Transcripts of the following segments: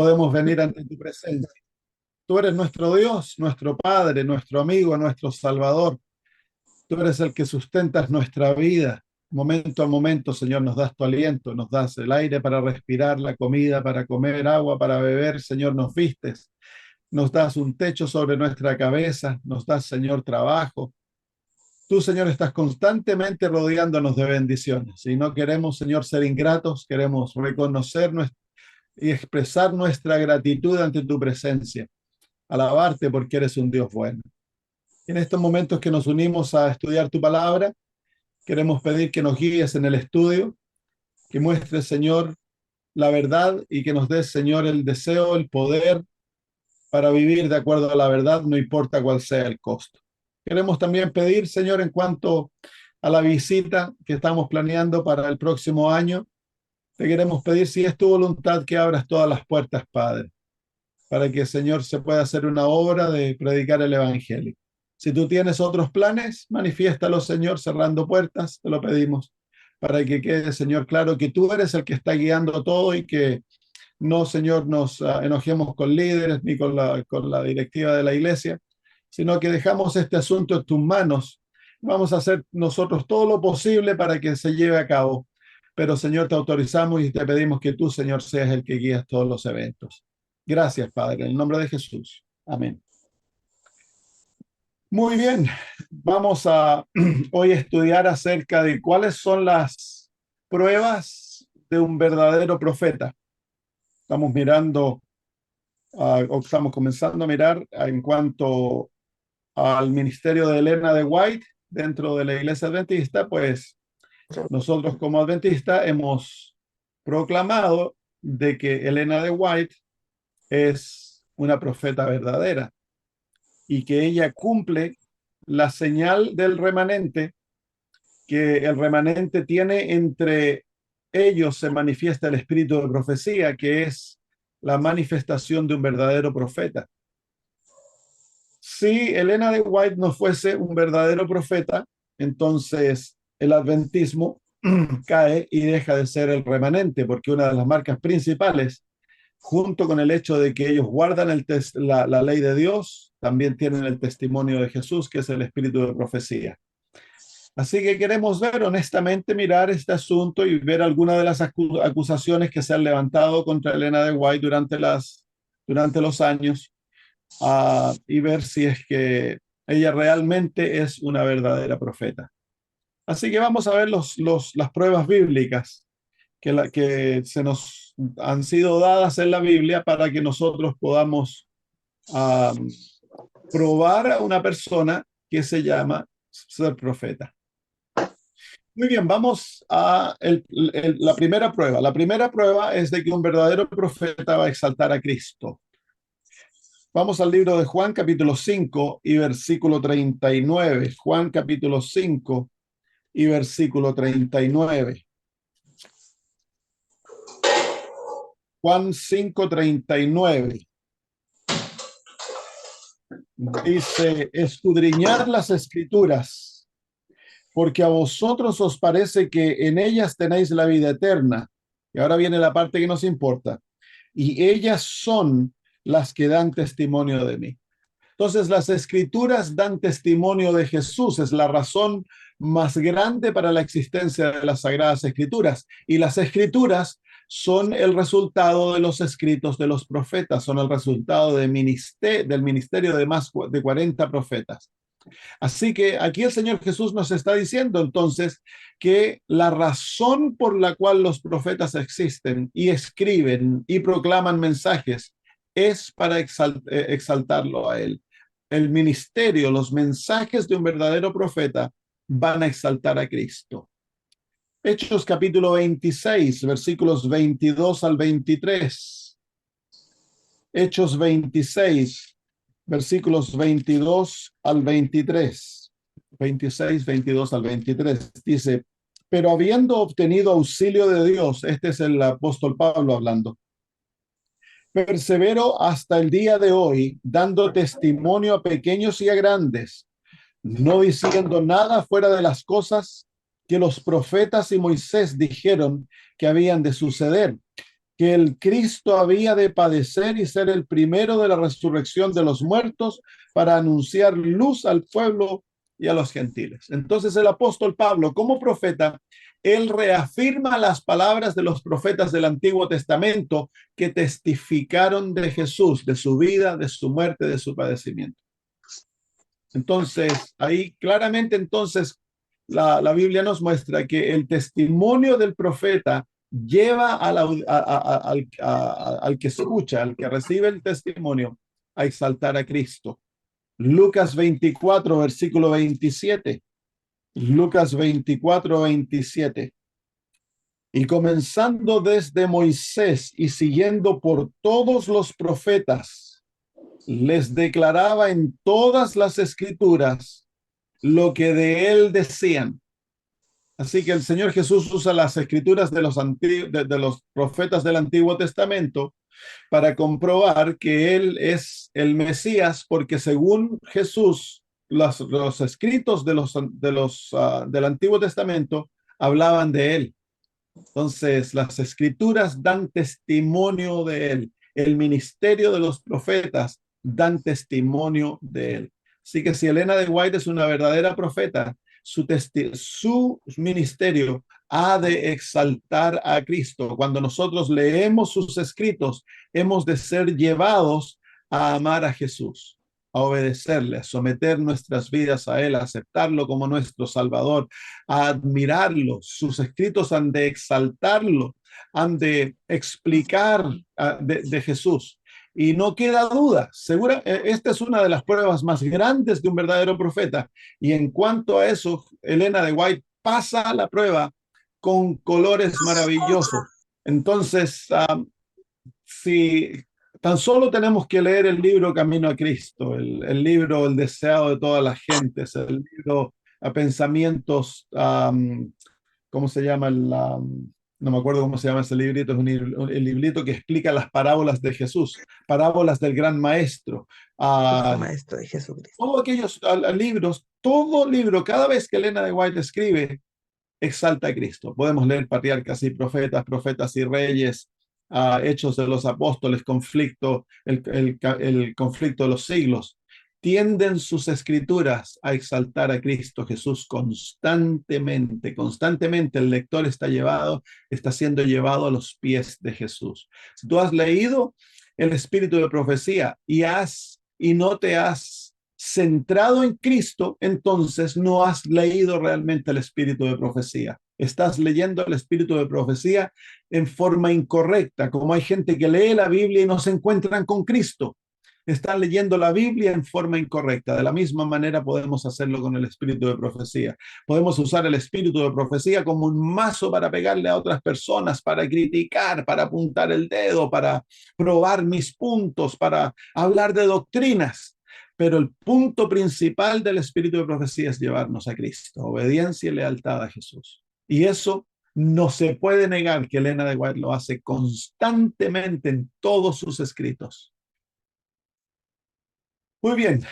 podemos venir ante tu presencia. Tú eres nuestro Dios, nuestro Padre, nuestro amigo, nuestro Salvador. Tú eres el que sustentas nuestra vida. Momento a momento, Señor, nos das tu aliento, nos das el aire para respirar, la comida para comer, agua para beber. Señor, nos vistes, nos das un techo sobre nuestra cabeza, nos das, Señor, trabajo. Tú, Señor, estás constantemente rodeándonos de bendiciones. Y no queremos, Señor, ser ingratos, queremos reconocer y expresar nuestra gratitud ante tu presencia. Alabarte porque eres un Dios bueno. En estos momentos que nos unimos a estudiar tu palabra, queremos pedir que nos guíes en el estudio, que muestres, Señor, la verdad y que nos des, Señor, el deseo, el poder para vivir de acuerdo a la verdad, no importa cuál sea el costo. Queremos también pedir, Señor, en cuanto a la visita que estamos planeando para el próximo año, te queremos pedir, si es tu voluntad, que abras todas las puertas, Padre, para que, Señor, se pueda hacer una obra de predicar el Evangelio. Si tú tienes otros planes, manifiéstalo, Señor, cerrando puertas, te lo pedimos, para que quede, Señor, claro que tú eres el que está guiando todo y que no, Señor, nos enojemos con líderes ni con la directiva de la iglesia, sino que dejamos este asunto en tus manos. Vamos a hacer nosotros todo lo posible para que se lleve a cabo. Pero, Señor, te autorizamos y te pedimos que tú, Señor, seas el que guías todos los eventos. Gracias, Padre, en el nombre de Jesús. Amén. Muy bien, vamos a hoy estudiar acerca de cuáles son las pruebas de un verdadero profeta. Estamos mirando, o estamos comenzando a mirar en cuanto al ministerio de Elena de White dentro de la Iglesia Adventista. Pues nosotros como adventistas hemos proclamado de que Elena de White es una profeta verdadera y que ella cumple la señal del remanente, que el remanente tiene entre ellos, se manifiesta el espíritu de profecía, que es la manifestación de un verdadero profeta. Si Elena de White no fuese un verdadero profeta, entonces el adventismo cae y deja de ser el remanente, porque una de las marcas principales, junto con el hecho de que ellos guardan la ley de Dios, también tienen el testimonio de Jesús, que es el espíritu de profecía. Así que queremos ver honestamente, mirar este asunto y ver algunas de las acusaciones que se han levantado contra Elena de White durante los años, y ver si es que ella realmente es una verdadera profeta. Así que vamos a ver las pruebas bíblicas que se nos han sido dadas en la Biblia para que nosotros podamos probar a una persona que se llama ser profeta. Muy bien, vamos a la primera prueba. La primera prueba es de que un verdadero profeta va a exaltar a Cristo. Vamos al libro de Juan, capítulo 5 y versículo 39. Juan, capítulo 5 y versículo 39. Juan 5:39. Dice: escudriñad las escrituras, porque a vosotros os parece que en ellas tenéis la vida eterna. Y ahora viene la parte que nos importa. Y ellas son las que dan testimonio de mí. Entonces, las escrituras dan testimonio de Jesús. Es la razón más grande para la existencia de las sagradas escrituras. Y las escrituras son el resultado de los escritos de los profetas, son el resultado del ministerio de más de 40 profetas. Así que aquí el Señor Jesús nos está diciendo entonces que la razón por la cual los profetas existen y escriben y proclaman mensajes es para exaltarlo a Él. El ministerio, los mensajes de un verdadero profeta van a exaltar a Cristo. Hechos capítulo 26, versículos 22 al 23. Hechos 26, versículos 22 al 23. 26, 22 al 23. Dice: pero habiendo obtenido auxilio de Dios, este es el apóstol Pablo hablando, persevero hasta el día de hoy, dando testimonio a pequeños y a grandes, no diciendo nada fuera de las cosas que los profetas y Moisés dijeron que habían de suceder, que el Cristo había de padecer y ser el primero de la resurrección de los muertos para anunciar luz al pueblo y a los gentiles. Entonces el apóstol Pablo, como profeta, él reafirma las palabras de los profetas del Antiguo Testamento que testificaron de Jesús, de su vida, de su muerte, de su padecimiento. Entonces, ahí claramente entonces la Biblia nos muestra que el testimonio del profeta lleva al que escucha, al que recibe el testimonio, a exaltar a Cristo. Lucas 24, versículo 27. Lucas 24, 27. Y comenzando desde Moisés y siguiendo por todos los profetas, les declaraba en todas las escrituras lo que de él decían. Así que el Señor Jesús usa las escrituras de los profetas del Antiguo Testamento para comprobar que él es el Mesías, porque según Jesús, los escritos del Antiguo Testamento hablaban de él. Entonces, las escrituras dan testimonio de él. El ministerio de los profetas dan testimonio de él. Así que si Elena de White es una verdadera profeta, su ministerio ha de exaltar a Cristo. Cuando nosotros leemos sus escritos, hemos de ser llevados a amar a Jesús, a obedecerle, a someter nuestras vidas a Él, a aceptarlo como nuestro Salvador, a admirarlo. Sus escritos han de exaltarlo, han de explicar de Jesús. Y no queda duda, esta es una de las pruebas más grandes de un verdadero profeta. Y en cuanto a eso, Elena de White pasa la prueba con colores maravillosos. Entonces, si tan solo tenemos que leer el libro Camino a Cristo, el libro El deseado de todas las gentes, el libro a pensamientos, ¿cómo se llama? No me acuerdo cómo se llama ese librito, es el librito que explica las parábolas de Jesús, parábolas del gran maestro. Justo Uh, Maestro de Jesucristo. Todos aquellos libros, todo libro, cada vez que Elena de White escribe, exalta a Cristo. Podemos leer Patriarcas y Profetas, Profetas y Reyes, Hechos de los Apóstoles, el conflicto de los siglos. Tienden sus escrituras a exaltar a Cristo Jesús constantemente. Constantemente el lector está siendo llevado a los pies de Jesús. Si tú has leído el espíritu de profecía y no te has centrado en Cristo, entonces no has leído realmente el espíritu de profecía. Estás leyendo el espíritu de profecía en forma incorrecta, como hay gente que lee la Biblia y no se encuentran con Cristo. Están leyendo la Biblia en forma incorrecta. De la misma manera podemos hacerlo con el espíritu de profecía. Podemos usar el espíritu de profecía como un mazo para pegarle a otras personas, para criticar, para apuntar el dedo, para probar mis puntos, para hablar de doctrinas. Pero el punto principal del espíritu de profecía es llevarnos a Cristo, obediencia y lealtad a Jesús. Y eso no se puede negar que Elena de White lo hace constantemente en todos sus escritos. Muy bien,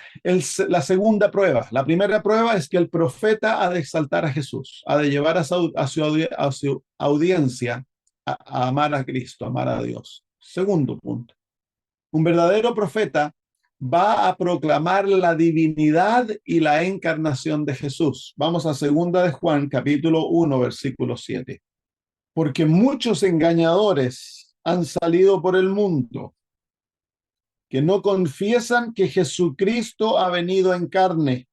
la segunda prueba. La primera prueba es que el profeta ha de exaltar a Jesús, ha de llevar a su audiencia a amar a Cristo, a amar a Dios. Segundo punto. Un verdadero profeta va a proclamar la divinidad y la encarnación de Jesús. Vamos a 2 de Juan, capítulo 1, versículo 7. Porque muchos engañadores han salido por el mundo que no confiesan que Jesucristo ha venido en carne.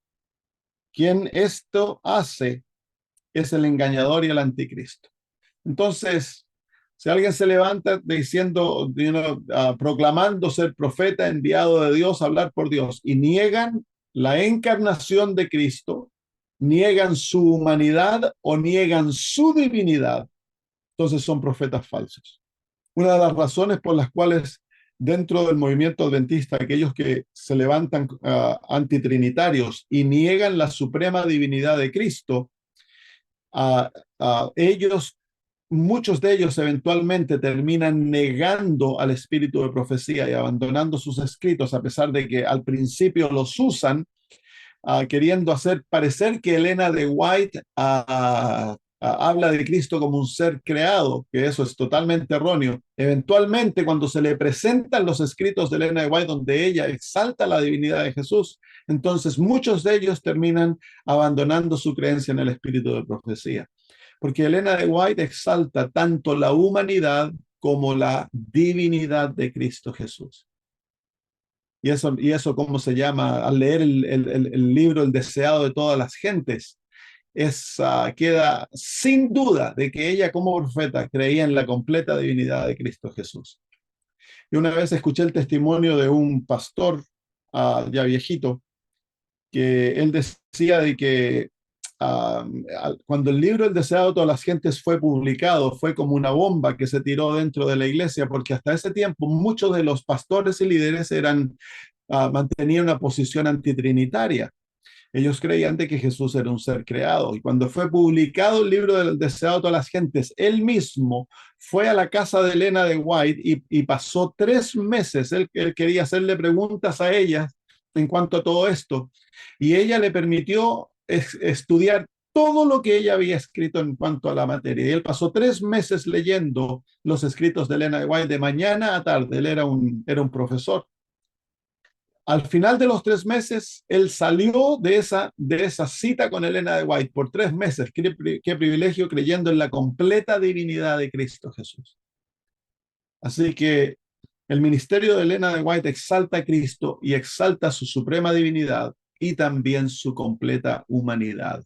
Quien esto hace es el engañador y el anticristo. Entonces, si alguien se levanta diciendo, proclamando ser profeta enviado de Dios, hablar por Dios, y niegan la encarnación de Cristo, niegan su humanidad o niegan su divinidad, entonces son profetas falsos. Una de las razones por las cuales dentro del movimiento adventista, aquellos que se levantan antitrinitarios y niegan la suprema divinidad de Cristo, muchos de ellos eventualmente terminan negando al espíritu de profecía y abandonando sus escritos, a pesar de que al principio los usan, queriendo hacer parecer que Elena de White habla de Cristo como un ser creado, que eso es totalmente erróneo. Eventualmente, cuando se le presentan los escritos de Elena de White, donde ella exalta la divinidad de Jesús, entonces muchos de ellos terminan abandonando su creencia en el espíritu de profecía. Porque Elena de White exalta tanto la humanidad como la divinidad de Cristo Jesús. Y eso ¿cómo se llama? Al leer el libro El deseado de todas las gentes, queda sin duda de que ella como profeta creía en la completa divinidad de Cristo Jesús. Y una vez escuché el testimonio de un pastor ya viejito, que él decía de que cuando el libro El deseado de todas las gentes fue publicado, fue como una bomba que se tiró dentro de la iglesia, porque hasta ese tiempo muchos de los pastores y líderes mantenían una posición antitrinitaria. Ellos creían de que Jesús era un ser creado. Y cuando fue publicado el libro del deseado de todas las gentes, él mismo fue a la casa de Elena de White y pasó 3 meses. Él quería hacerle preguntas a ella en cuanto a todo esto. Y ella le permitió estudiar todo lo que ella había escrito en cuanto a la materia. Y él pasó 3 meses leyendo los escritos de Elena de White de mañana a tarde. Él era un profesor. Al final de los 3 meses, él salió de esa cita con Elena de White por 3 meses. Qué privilegio, creyendo en la completa divinidad de Cristo Jesús. Así que el ministerio de Elena de White exalta a Cristo y exalta su suprema divinidad y también su completa humanidad.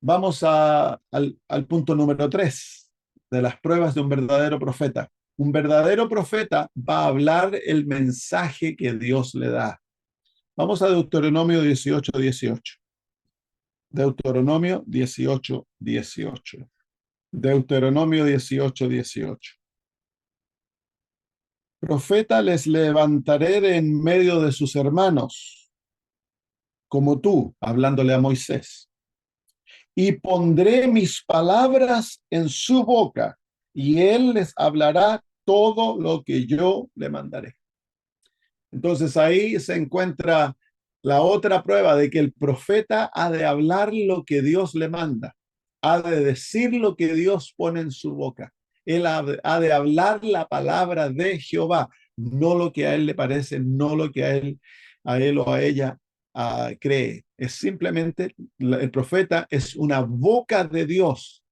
Vamos al punto número 3 de las pruebas de un verdadero profeta. Un verdadero profeta va a hablar el mensaje que Dios le da. Vamos a Deuteronomio 18:18. Deuteronomio 18:18. Deuteronomio 18:18. Profeta les levantaré en medio de sus hermanos, como tú, hablándole a Moisés, y pondré mis palabras en su boca, y él les hablará todo lo que yo le mandaré. Entonces ahí se encuentra la otra prueba de que el profeta ha de hablar lo que Dios le manda, ha de decir lo que Dios pone en su boca. Él ha de hablar la palabra de Jehová, no lo que a él le parece, no lo que a él o a ella cree. Es simplemente, el profeta es una boca de Dios.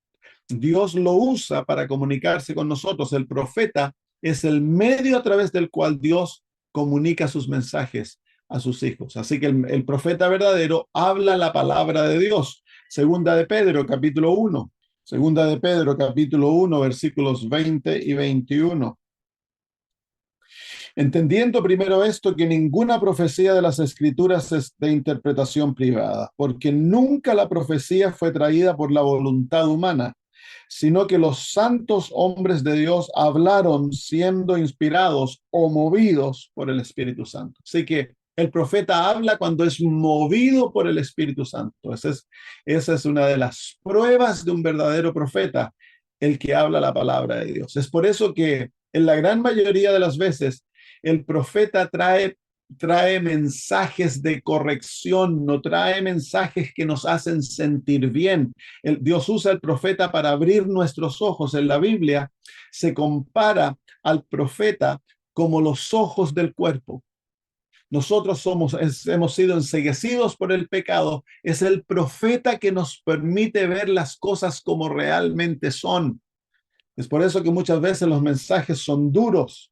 Dios lo usa para comunicarse con nosotros. El profeta es el medio a través del cual Dios comunica sus mensajes a sus hijos. Así que el profeta verdadero habla la palabra de Dios. Segunda de Pedro, capítulo 1. Segunda de Pedro, capítulo 1, versículos 20 y 21. Entendiendo primero esto, que ninguna profecía de las Escrituras es de interpretación privada, porque nunca la profecía fue traída por la voluntad humana, sino que los santos hombres de Dios hablaron siendo inspirados o movidos por el Espíritu Santo. Así que el profeta habla cuando es movido por el Espíritu Santo. Esa es una de las pruebas de un verdadero profeta, el que habla la palabra de Dios. Es por eso que en la gran mayoría de las veces el profeta trae mensajes de corrección, no trae mensajes que nos hacen sentir bien. Dios usa al profeta para abrir nuestros ojos. En la Biblia se compara al profeta como los ojos del cuerpo. Nosotros hemos sido enceguecidos por el pecado. Es el profeta que nos permite ver las cosas como realmente son. Es por eso que muchas veces los mensajes son duros,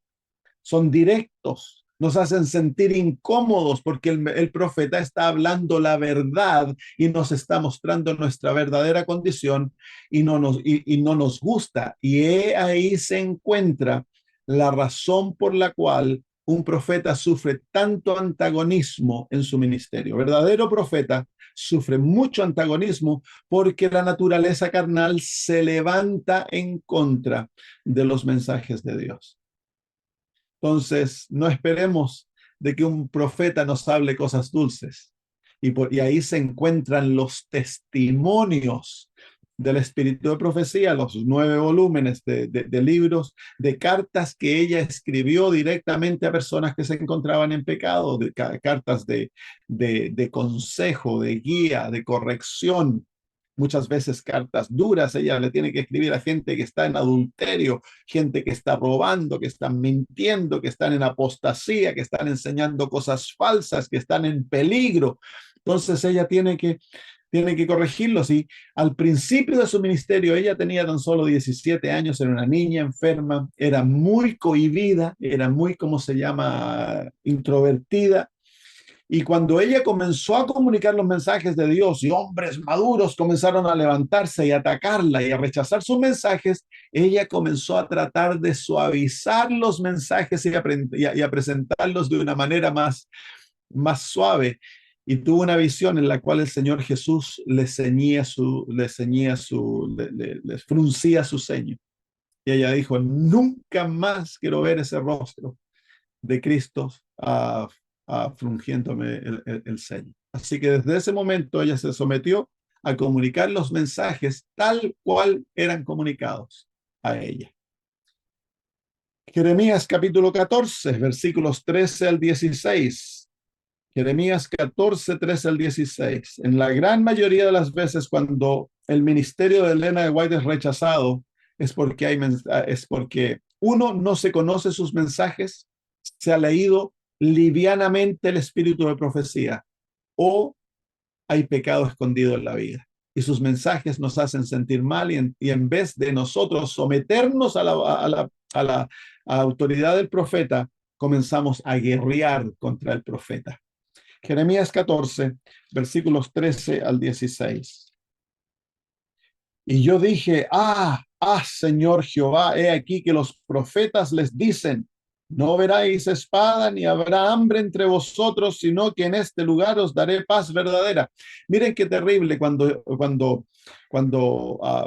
son directos, nos hacen sentir incómodos porque el profeta está hablando la verdad y nos está mostrando nuestra verdadera condición y no nos gusta. Y ahí se encuentra la razón por la cual un profeta sufre tanto antagonismo en su ministerio. Verdadero profeta sufre mucho antagonismo porque la naturaleza carnal se levanta en contra de los mensajes de Dios. Entonces, no esperemos de que un profeta nos hable cosas dulces. Y ahí se encuentran los testimonios del espíritu de profecía, los 9 volúmenes de libros, de cartas que ella escribió directamente a personas que se encontraban en pecado, cartas de consejo, de guía, de corrección. muchas veces cartas duras. Ella le tiene que escribir a gente que está en adulterio, gente que está robando, que están mintiendo, que están en apostasía, que están enseñando cosas falsas, que están en peligro. Entonces ella tiene que corregirlos. Y al principio de su ministerio, ella tenía tan solo 17 años, era una niña enferma, era muy cohibida, era muy, ¿cómo se llama?, introvertida. Y cuando ella comenzó a comunicar los mensajes de Dios y hombres maduros comenzaron a levantarse y atacarla y a rechazar sus mensajes, ella comenzó a tratar de suavizar los mensajes y a presentarlos de una manera más suave. Y tuvo una visión en la cual el Señor Jesús le fruncía su ceño. Y ella dijo, nunca más quiero ver ese rostro de Cristo frungiéndome el ceño. Así que desde ese momento ella se sometió a comunicar los mensajes tal cual eran comunicados a ella. Jeremías capítulo 14, versículos 13 al 16. Jeremías 14, 13 al 16. En la gran mayoría de las veces cuando el ministerio de Elena de White es rechazado, es porque uno no se conoce sus mensajes, se ha leído livianamente el espíritu de profecía o hay pecado escondido en la vida. Y sus mensajes nos hacen sentir mal y en vez de nosotros someternos a la autoridad del profeta, comenzamos a guerrear contra el profeta. Jeremías 14, versículos 13 al 16. Y yo dije, Señor Jehová, he aquí que los profetas les dicen, no veráis espada ni habrá hambre entre vosotros, sino que en este lugar os daré paz verdadera. Miren qué terrible cuando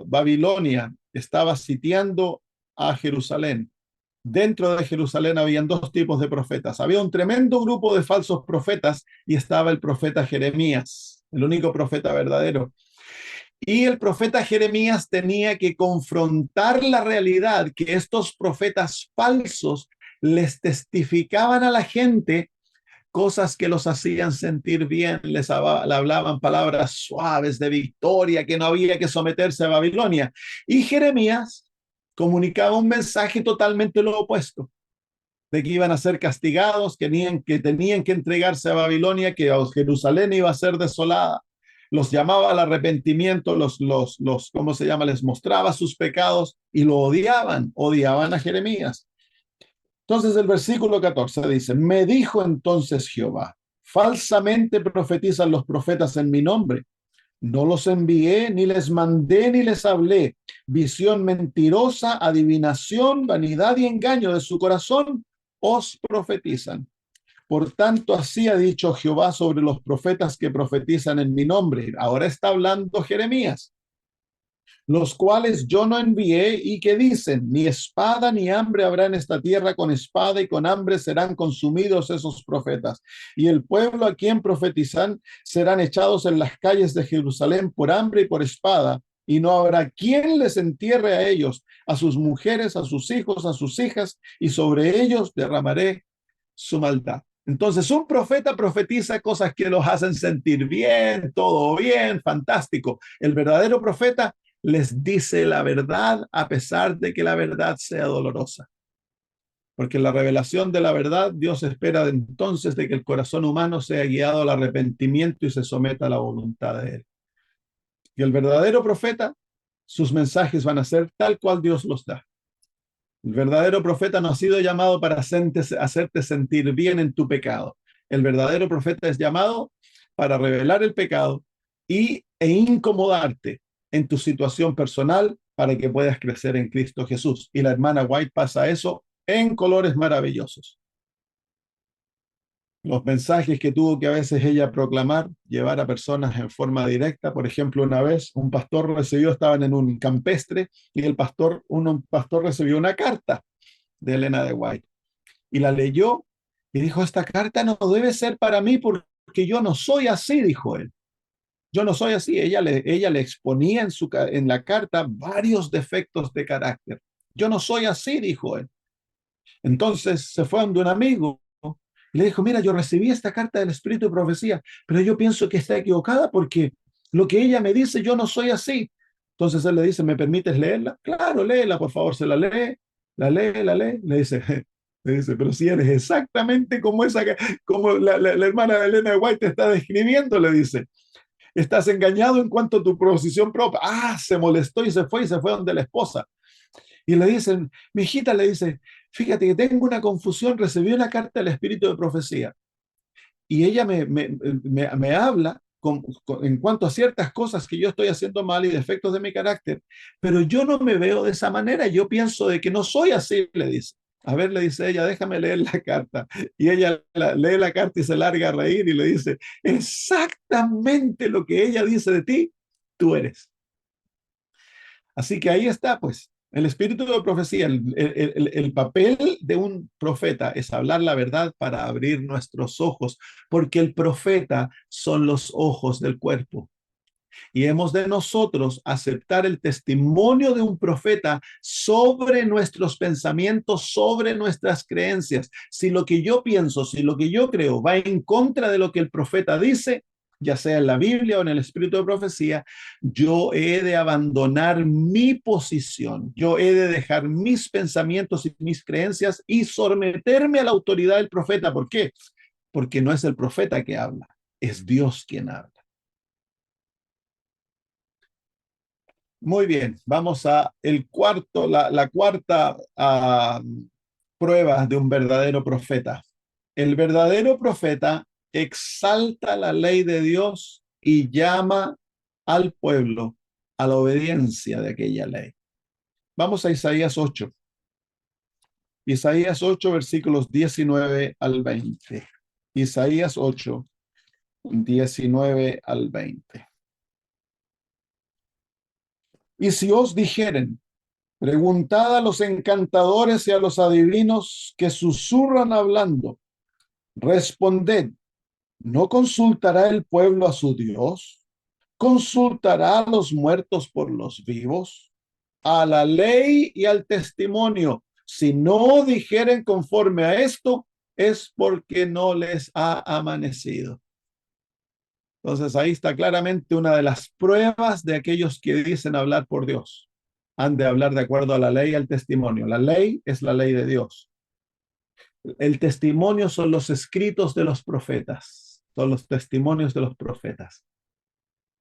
Babilonia estaba sitiando a Jerusalén. Dentro de Jerusalén habían dos tipos de profetas. Había un tremendo grupo de falsos profetas y estaba el profeta Jeremías, el único profeta verdadero. Y el profeta Jeremías tenía que confrontar la realidad que estos profetas falsos les testificaban a la gente cosas que los hacían sentir bien, le hablaban palabras suaves de victoria, que no había que someterse a Babilonia. Y Jeremías comunicaba un mensaje totalmente lo opuesto, de que iban a ser castigados, que tenían que entregarse a Babilonia, que Jerusalén iba a ser desolada. Los llamaba al arrepentimiento, ¿cómo se llama? Les mostraba sus pecados y lo odiaban a Jeremías. Entonces el versículo 14 dice, me dijo entonces Jehová, falsamente profetizan los profetas en mi nombre. No los envié, ni les mandé, ni les hablé. Visión mentirosa, adivinación, vanidad y engaño de su corazón os profetizan. Por tanto, así ha dicho Jehová sobre los profetas que profetizan en mi nombre. Ahora está hablando Jeremías, los cuales yo no envié y que dicen, ni espada ni hambre habrá en esta tierra, con espada y con hambre serán consumidos esos profetas. Y el pueblo a quien profetizan serán echados en las calles de Jerusalén por hambre y por espada, y no habrá quien les entierre a ellos, a sus mujeres, a sus hijos, a sus hijas, y sobre ellos derramaré su maldad. Entonces, un profeta profetiza cosas que los hacen sentir bien, todo bien, fantástico. El verdadero profeta les dice la verdad a pesar de que la verdad sea dolorosa. Porque en la revelación de la verdad, Dios espera entonces de que el corazón humano sea guiado al arrepentimiento y se someta a la voluntad de Él. Y el verdadero profeta, sus mensajes van a ser tal cual Dios los da. El verdadero profeta no ha sido llamado para hacerte sentir bien en tu pecado. El verdadero profeta es llamado para revelar el pecado e incomodarte en tu situación personal para que puedas crecer en Cristo Jesús. Y la hermana White pasa eso en colores maravillosos. Los mensajes que tuvo que a veces ella proclamar, llevar a personas en forma directa. Por ejemplo, una vez un pastor estaban en un campestre y un pastor recibió una carta de Elena de White y la leyó y dijo, esta carta no debe ser para mí porque yo no soy así, dijo él. Yo no soy así. Ella le exponía en la carta varios defectos de carácter. Yo no soy así, dijo él. Entonces se fue donde un amigo y le dijo, mira, yo recibí esta carta del Espíritu de Profecía, pero yo pienso que está equivocada porque Lo que ella me dice, yo no soy así. Entonces él le dice, ¿me permites leerla? Claro, léela, por favor. Se la lee, la lee, la lee. Le dice, le dice, pero si eres exactamente como esa, como la hermana de Elena de White te está describiendo, le dice. Estás engañado en cuanto a tu posición propia. Ah, se molestó y se fue donde la esposa. Y le dicen, mi hijita le dice, fíjate que tengo una confusión, recibí una carta del espíritu de profecía. Y ella me habla en cuanto a ciertas cosas que yo estoy haciendo mal y defectos de mi carácter, pero yo no me veo de esa manera, yo pienso de que no soy así, le dice. A ver, le dice ella, déjame leer la carta. Y ella lee la carta y se larga a reír y le dice, exactamente lo que ella dice de ti, tú eres. Así que ahí está, pues, el espíritu de profecía, el papel de un profeta es hablar la verdad para abrir nuestros ojos, porque el profeta son los ojos del cuerpo. Y hemos de nosotros aceptar el testimonio de un profeta sobre nuestros pensamientos, sobre nuestras creencias. Si lo que yo pienso, si lo que yo creo va en contra de lo que el profeta dice, ya sea en la Biblia o en el espíritu de profecía, yo he de abandonar mi posición, yo he de dejar mis pensamientos y mis creencias y someterme a la autoridad del profeta. ¿Por qué? Porque no es el profeta que habla, es Dios quien habla. Muy bien, vamos a la cuarta prueba de un verdadero profeta. El verdadero profeta exalta la ley de Dios y llama al pueblo a la obediencia de aquella ley. Vamos a Isaías 8. Isaías 8, versículos 19 al 20. Isaías 8, 19 al 20. Y si os dijeren, preguntad a los encantadores y a los adivinos que susurran hablando. Responded, ¿no consultará el pueblo a su Dios? ¿Consultará a los muertos por los vivos? A la ley y al testimonio. Si no dijeren conforme a esto, es porque no les ha amanecido. Entonces ahí está claramente una de las pruebas de aquellos que dicen hablar por Dios. Han de hablar de acuerdo a la ley y al testimonio. La ley es la ley de Dios. El testimonio son los escritos de los profetas, son los testimonios de los profetas.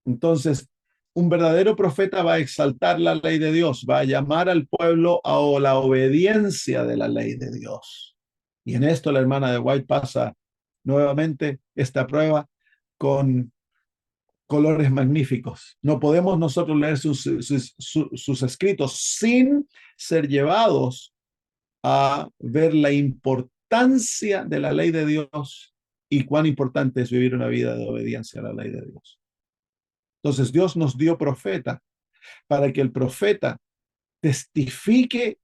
Entonces, un verdadero profeta va a exaltar la ley de Dios, va a llamar al pueblo a la obediencia de la ley de Dios. Y en esto la hermana de White pasa nuevamente esta prueba con colores magníficos. No podemos nosotros leer sus escritos sin ser llevados a ver la importancia de la ley de Dios y cuán importante es vivir una vida de obediencia a la ley de Dios. Entonces Dios nos dio profeta para que el profeta testifique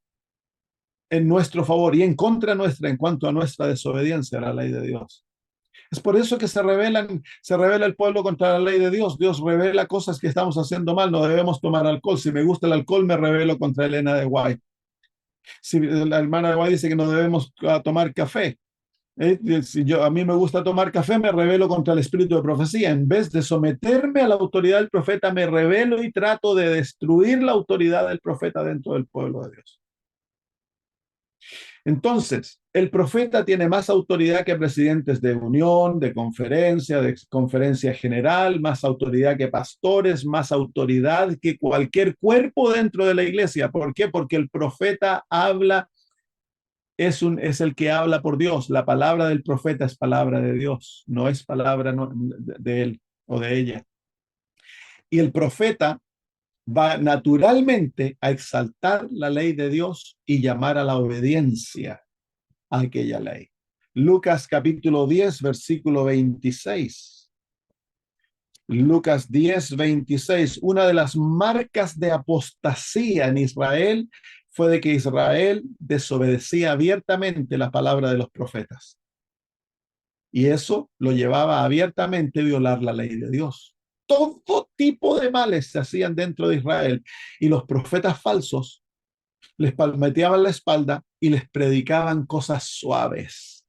en nuestro favor y en contra nuestra en cuanto a nuestra desobediencia a la ley de Dios. Es por eso que se revela el pueblo contra la ley de Dios. Dios revela cosas que estamos haciendo mal. No debemos tomar alcohol. Si me gusta el alcohol, me revelo contra Elena de White. Si la hermana de White dice que no debemos tomar café, si a mí me gusta tomar café, me rebelo contra el espíritu de profecía. En vez de someterme a la autoridad del profeta, me rebelo y trato de destruir la autoridad del profeta dentro del pueblo de Dios. Entonces, el profeta tiene más autoridad que presidentes de unión, de conferencia general, más autoridad que pastores, más autoridad que cualquier cuerpo dentro de la iglesia. ¿Por qué? Porque el profeta habla, es el que habla por Dios. La palabra del profeta es palabra de Dios, no es palabra de él o de ella. Y el profeta va naturalmente a exaltar la ley de Dios y llamar a la obediencia a aquella ley. Lucas capítulo 10, versículo 26. Lucas 10, 26. Una de las marcas de apostasía en Israel fue de que Israel desobedecía abiertamente la palabra de los profetas. Y eso lo llevaba abiertamente a violar la ley de Dios. Todo tipo de males se hacían dentro de Israel y los profetas falsos les palmeteaban la espalda y les predicaban cosas suaves.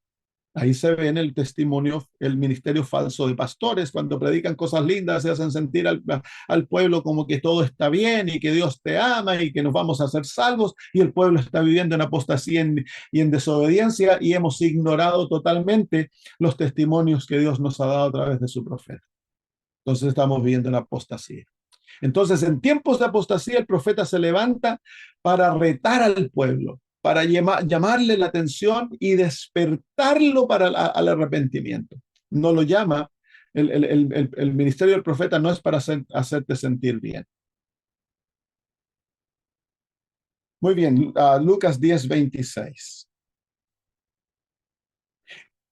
Ahí se ve en el testimonio, el ministerio falso de pastores, cuando predican cosas lindas, se hacen sentir al pueblo como que todo está bien y que Dios te ama y que nos vamos a hacer salvos, y el pueblo está viviendo en apostasía y en desobediencia, y hemos ignorado totalmente los testimonios que Dios nos ha dado a través de su profeta. Entonces estamos viviendo en apostasía. Entonces, en tiempos de apostasía, el profeta se levanta para retar al pueblo, para llamarle la atención y despertarlo para al arrepentimiento. No lo llama, el ministerio del profeta no es para hacerte sentir bien. Muy bien, Lucas 10:26.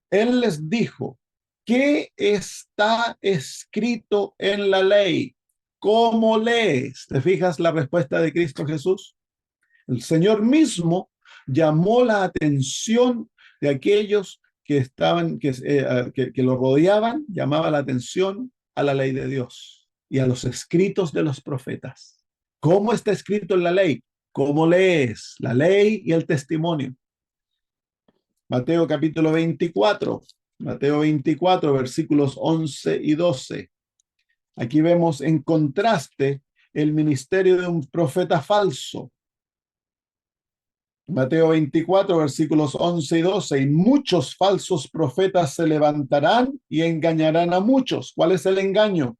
Él les dijo, ¿qué está escrito en la ley? ¿Cómo lees? ¿Te fijas la respuesta de Cristo Jesús? El Señor mismo llamó la atención de aquellos que estaban, que lo rodeaban, llamaba la atención a la ley de Dios y a los escritos de los profetas. ¿Cómo está escrito en la ley? ¿Cómo lees la ley y el testimonio? Mateo capítulo 24, Mateo 24, versículos 11 y 12. Aquí vemos en contraste el ministerio de un profeta falso. Mateo 24, versículos 11 y 12. Y muchos falsos profetas se levantarán y engañarán a muchos. ¿Cuál es el engaño?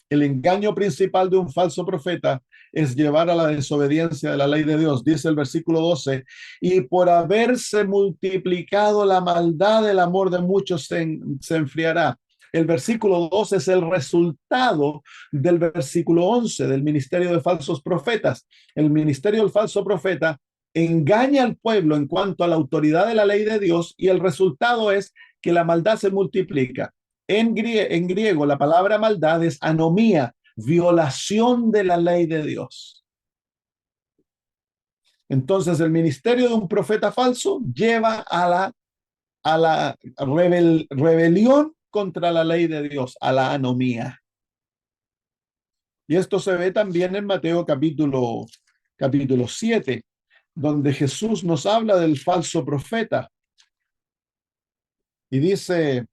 El engaño principal de un falso profeta es llevar a la desobediencia de la ley de Dios. Dice el versículo 12, y por haberse multiplicado la maldad, el amor de muchos se enfriará. El versículo 12 es el resultado del versículo 11 del ministerio de falsos profetas. El ministerio del falso profeta engaña al pueblo en cuanto a la autoridad de la ley de Dios, y el resultado es que la maldad se multiplica. En griego, la palabra maldad es anomía, violación de la ley de Dios. Entonces, el ministerio de un profeta falso lleva a la rebelión contra la ley de Dios, a la anomía. Y esto se ve también en Mateo capítulo 7, donde Jesús nos habla del falso profeta. Y dice,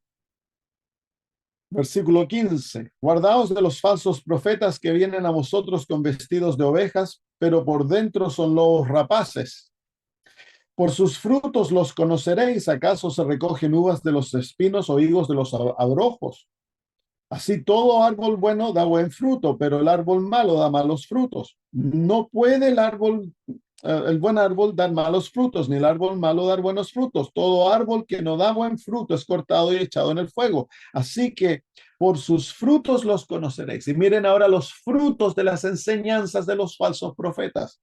versículo 15, guardaos de los falsos profetas que vienen a vosotros con vestidos de ovejas, pero por dentro son lobos rapaces. Por sus frutos los conoceréis. ¿Acaso se recogen uvas de los espinos o higos de los abrojos? Así todo árbol bueno da buen fruto, pero el árbol malo da malos frutos. No puede el buen árbol dar malos frutos, ni el árbol malo dar buenos frutos. Todo árbol que no da buen fruto es cortado y echado en el fuego. Así que por sus frutos los conoceréis. Y miren ahora los frutos de las enseñanzas de los falsos profetas.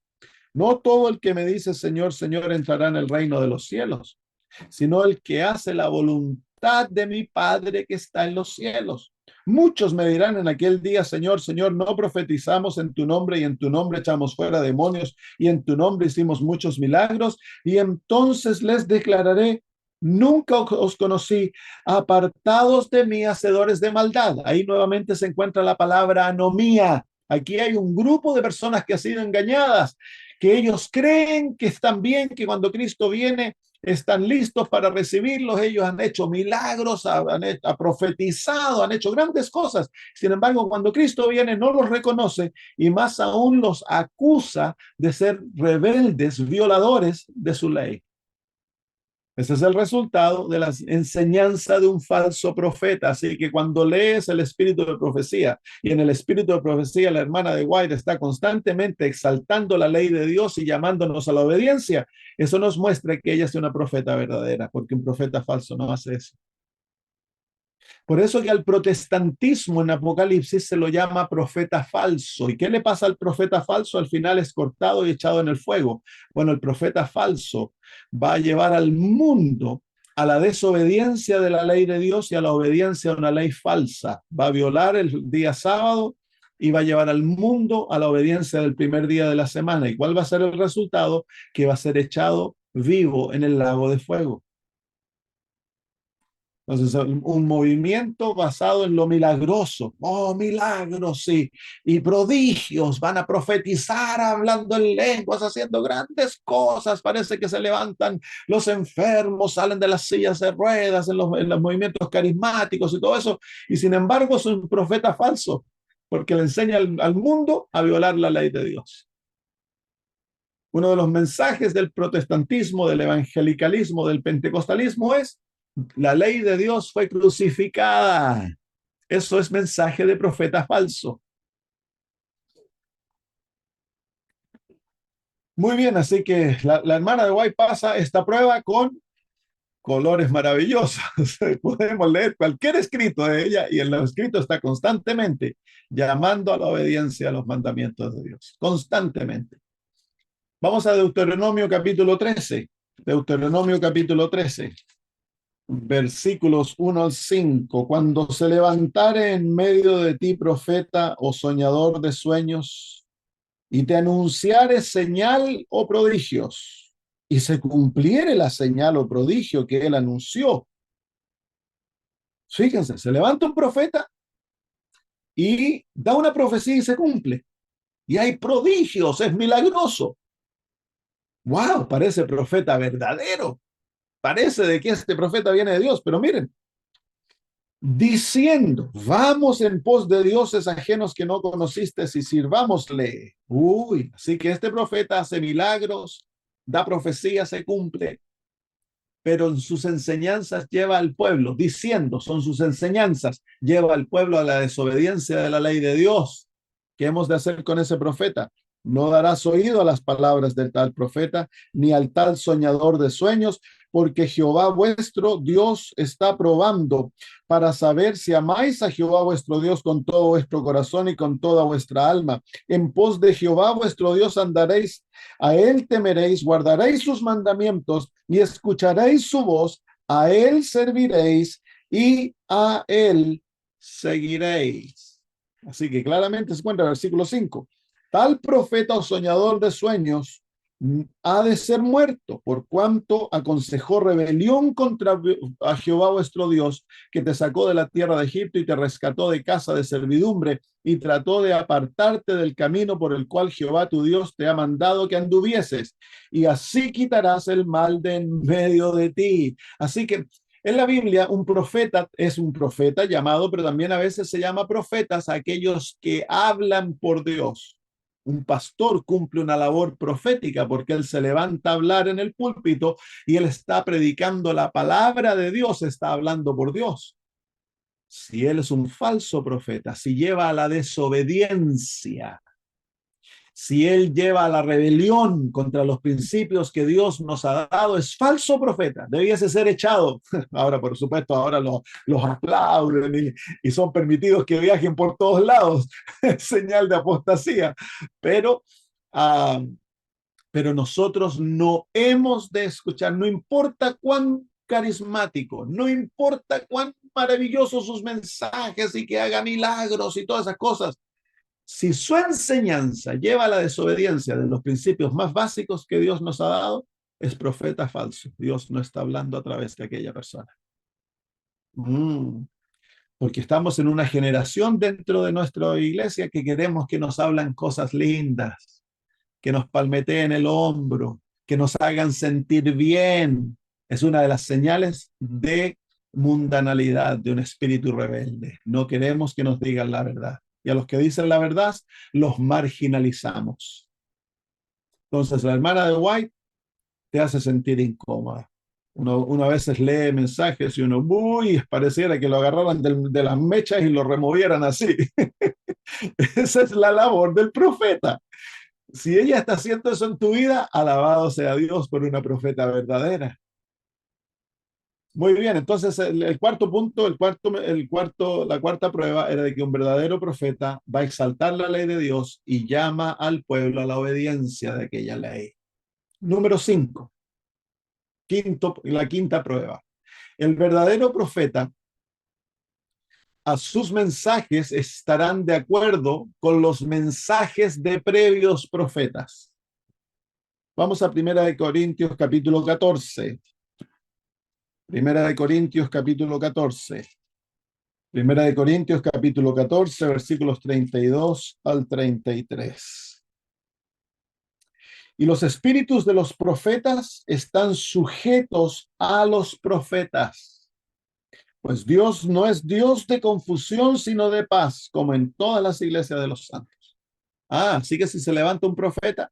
No todo el que me dice Señor, Señor entrará en el reino de los cielos, sino el que hace la voluntad de mi Padre que está en los cielos. Muchos me dirán en aquel día, Señor, Señor, no profetizamos en tu nombre y en tu nombre echamos fuera demonios y en tu nombre hicimos muchos milagros. Y entonces les declararé, nunca os conocí, apartados de mí, hacedores de maldad. Ahí nuevamente se encuentra la palabra anomía. Aquí hay un grupo de personas que han sido engañadas, que ellos creen que están bien, que cuando Cristo viene están listos para recibirlos. Ellos han hecho milagros, han profetizado, han hecho grandes cosas. Sin embargo, cuando Cristo viene, no los reconoce y más aún los acusa de ser rebeldes, violadores de su ley. Ese es el resultado de la enseñanza de un falso profeta. Así que cuando lees el espíritu de profecía, y en el espíritu de profecía la hermana de White está constantemente exaltando la ley de Dios y llamándonos a la obediencia, eso nos muestra que ella es una profeta verdadera, porque un profeta falso no hace eso. Por eso que al protestantismo en Apocalipsis se lo llama profeta falso. ¿Y qué le pasa al profeta falso? Al final es cortado y echado en el fuego. Bueno, el profeta falso va a llevar al mundo a la desobediencia de la ley de Dios y a la obediencia a una ley falsa. Va a violar el día sábado y va a llevar al mundo a la obediencia del primer día de la semana. ¿Y cuál va a ser el resultado? Que va a ser echado vivo en el lago de fuego. Entonces, un movimiento basado en lo milagroso. Oh, milagros y prodigios. Van a profetizar hablando en lenguas, haciendo grandes cosas. Parece que se levantan los enfermos, salen de las sillas de ruedas en los movimientos carismáticos y todo eso. Y sin embargo, es un profeta falso, porque le enseña al mundo a violar la ley de Dios. Uno de los mensajes del protestantismo, del evangelicalismo, del pentecostalismo es: la ley de Dios fue crucificada. Eso es mensaje de profeta falso. Muy bien, así que la hermana de White pasa esta prueba con colores maravillosos. Podemos leer cualquier escrito de ella y en los escritos está constantemente llamando a la obediencia a los mandamientos de Dios. Constantemente. Vamos a Deuteronomio capítulo 13. Deuteronomio capítulo 13. Versículos 1 al 5. Cuando se levantare en medio de ti profeta o soñador de sueños, y te anunciare señal o prodigios, y se cumpliere la señal o prodigio que él anunció. Fíjense, se levanta un profeta y da una profecía y se cumple. Y hay prodigios, es milagroso. ¡Wow! Parece profeta verdadero. Parece de que este profeta viene de Dios, pero miren, diciendo: vamos en pos de dioses ajenos que no conociste y sirvámosle. Uy, así que este profeta hace milagros, da profecía, se cumple, pero en sus enseñanzas lleva al pueblo, diciendo, son sus enseñanzas, lleva al pueblo a la desobediencia de la ley de Dios. ¿Qué hemos de hacer con ese profeta? No darás oído a las palabras del tal profeta, ni al tal soñador de sueños, porque Jehová vuestro Dios está probando para saber si amáis a Jehová vuestro Dios con todo vuestro corazón y con toda vuestra alma. En pos de Jehová vuestro Dios andaréis, a él temeréis, guardaréis sus mandamientos y escucharéis su voz, a él serviréis y a él seguiréis. Así que claramente se encuentra en el versículo 5. Tal profeta o soñador de sueños ha de ser muerto, por cuanto aconsejó rebelión contra a Jehová vuestro Dios, que te sacó de la tierra de Egipto y te rescató de casa de servidumbre, y trató de apartarte del camino por el cual Jehová tu Dios te ha mandado que anduvieses, y así quitarás el mal de en medio de ti. Así que en la Biblia, un profeta es un profeta llamado, pero también a veces se llama profetas a aquellos que hablan por Dios. Un pastor cumple una labor profética porque él se levanta a hablar en el púlpito y él está predicando la palabra de Dios, está hablando por Dios. Si él es un falso profeta, si lleva a la desobediencia, si él lleva a la rebelión contra los principios que Dios nos ha dado, es falso profeta, debiese ser echado. Ahora, por supuesto, ahora los aplauden y son permitidos que viajen por todos lados, señal de apostasía, pero, uh, pero nosotros no hemos de escuchar, no importa cuán carismático, no importa cuán maravillosos sus mensajes y que haga milagros y todas esas cosas. Si su enseñanza lleva a la desobediencia de los principios más básicos que Dios nos ha dado, es profeta falso. Dios no está hablando a través de aquella persona. Porque estamos en una generación dentro de nuestra iglesia que queremos que nos hablan cosas lindas, que nos palmeteen el hombro, que nos hagan sentir bien. Es una de las señales de mundanalidad, de un espíritu rebelde. No queremos que nos digan la verdad. Y a los que dicen la verdad, los marginalizamos. Entonces, la hermana de White te hace sentir incómoda. Uno a veces lee mensajes y uno, uy, pareciera que lo agarraran de las mechas y lo removieran así. Esa es la labor del profeta. Si ella está haciendo eso en tu vida, alabado sea Dios por una profeta verdadera. Muy bien, entonces el cuarto punto, la cuarta prueba era de que un verdadero profeta va a exaltar la ley de Dios y llama al pueblo a la obediencia de aquella ley. Número 5, la quinta prueba. El verdadero profeta, a sus mensajes estarán de acuerdo con los mensajes de previos profetas. Vamos a 1 Corintios capítulo 14. Primera de Corintios capítulo 14. Primera de Corintios capítulo 14, versículos 32 al 33. Y los espíritus de los profetas están sujetos a los profetas. Pues Dios no es Dios de confusión, sino de paz, como en todas las iglesias de los santos. Así que si se levanta un profeta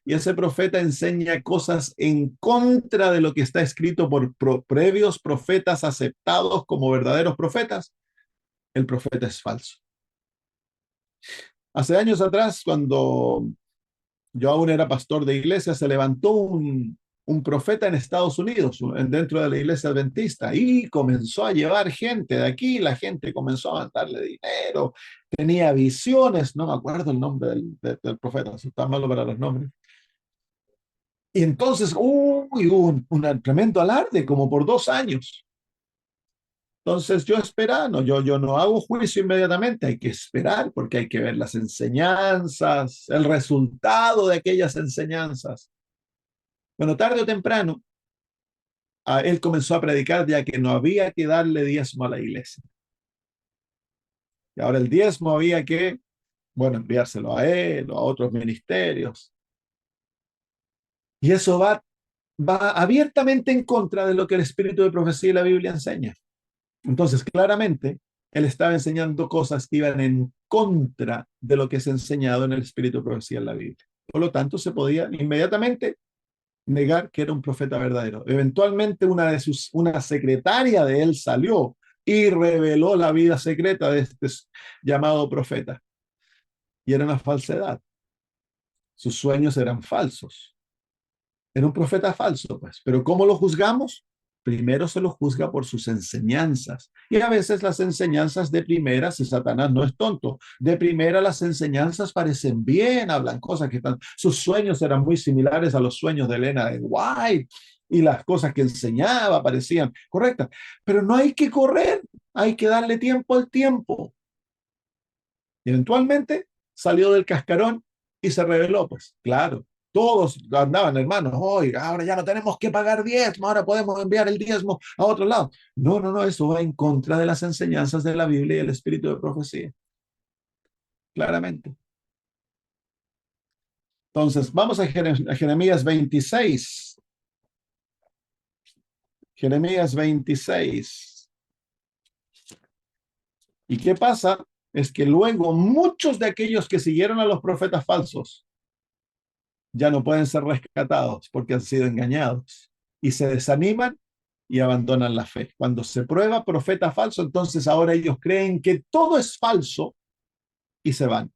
y ese profeta enseña cosas en contra de lo que está escrito por previos profetas aceptados como verdaderos profetas, el profeta es falso. Hace años atrás, cuando yo aún era pastor de iglesia, se levantó un profeta en Estados Unidos, dentro de la iglesia adventista, y comenzó a llevar gente de aquí, la gente comenzó a mandarle dinero, tenía visiones, no me acuerdo el nombre del profeta, está malo para los nombres. Y entonces, hubo un tremendo alarde, como por 2 años. Entonces yo esperaba, no, yo no hago juicio inmediatamente, hay que esperar porque hay que ver las enseñanzas, el resultado de aquellas enseñanzas. Bueno, tarde o temprano, él comenzó a predicar ya que no había que darle diezmo a la iglesia. Y ahora el diezmo había que, bueno, enviárselo a él o a otros ministerios. Y eso va abiertamente en contra de lo que el espíritu de profecía y la Biblia enseña. Entonces, claramente, él estaba enseñando cosas que iban en contra de lo que es enseñado en el espíritu de profecía en la Biblia. Por lo tanto, se podía inmediatamente negar que era un profeta verdadero. Eventualmente, una secretaria de él salió y reveló la vida secreta de este llamado profeta. Y era una falsedad. Sus sueños eran falsos. Era un profeta falso, pues. Pero ¿cómo lo juzgamos? Primero se lo juzga por sus enseñanzas. Y a veces las enseñanzas de primera, si Satanás no es tonto, de primera las enseñanzas parecen bien, hablan cosas que están... Sus sueños eran muy similares a los sueños de Elena de White y las cosas que enseñaba parecían correctas. Pero no hay que correr, hay que darle tiempo al tiempo. Y eventualmente salió del cascarón y se reveló, pues, claro. Todos andaban, hermanos, oiga, ahora ya no tenemos que pagar diezmo, ahora podemos enviar el diezmo a otro lado. No, no, no, eso va en contra de las enseñanzas de la Biblia y el espíritu de profecía, claramente. Entonces, vamos a Jeremías 26. Jeremías 26. ¿Y qué pasa? Es que luego muchos de aquellos que siguieron a los profetas falsos ya no pueden ser rescatados porque han sido engañados y se desaniman y abandonan la fe. Cuando se prueba profeta falso, entonces ahora ellos creen que todo es falso y se van